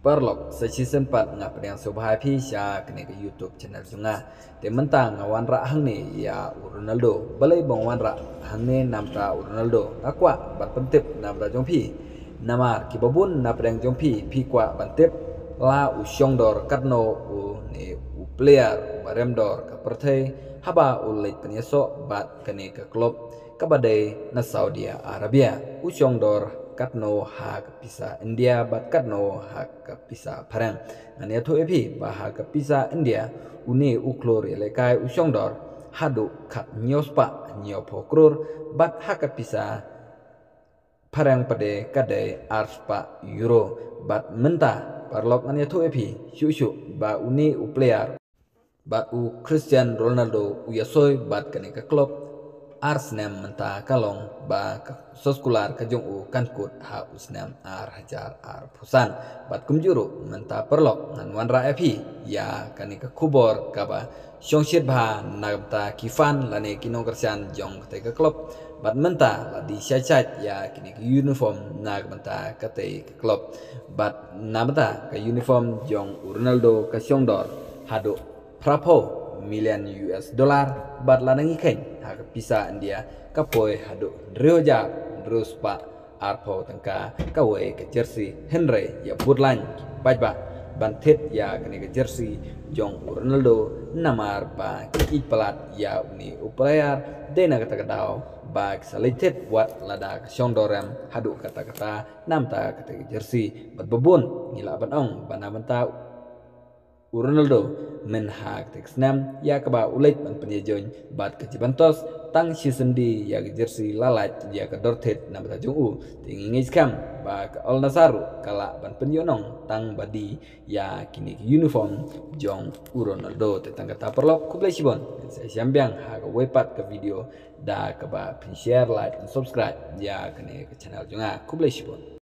Perlok sesi sempat ngap yang subhai pisha kene ke YouTube channel junga. Te mentang ngawan ra hang ni ya Ronaldo. Balai bong wan ra hang ni namta Ronaldo. Akwa bat pentip namta jongpi. Namar kibabun napreng jongpi pi kwa bantip la u dor katno u ne u player barem dor ka perthai haba u leit penyeso bat kene ke klub kabadai na Saudi Arabia. U dor katno hak pisa India bat katno hak pisa parang ania to epi ba hak pisa India uni uklor lekai usyongdor hadu kat nyospa nyopokrur bat hak pisa parang pada kadai arspa euro bat menta parlok ania to epi syusyu ba uni u player bat u Cristiano Ronaldo u yasoy bat kane ke klub Arsenal menta kalong ba soskular kajong u kankut ha usnam hajar pusan bat kumjuru menta perlok ngan wanra epi ya kani ke kubor kaba syongshit ba nagta kifan lane kinong kersian jong kate ke klub bat menta la di syachat ya kini ke uniform nag menta kate ke klub bat namta ke uniform jong Ronaldo ke syongdor hado prapo million US dollar bat lanangi kain hak pisa India kapoi hadu rioja terus pak arpo tengka kawai ke jersey Henry ya budlan bajba bantit ya kene ke jersey jong Ronaldo namar pa ipelat ya uni uplayar dena kata-kata bag salitit buat lada syongdorem hadu kata-kata namta kata ke jersey bat bebun ngila banong banamenta Ronaldo men hak teksnam ya keba ulit ban penyejon bat ke Juventus tang sendi ya ke jersey lalat ya ke Dortmund na bata jung tingi skam ba ke Al Nassr kala ban penjonong tang badi ya kini uniform jong Ronaldo tetang kata perlok kublai sibon saya sambiang hak wepat ke video da keba share like and subscribe ya kene ke channel junga kublai sibon.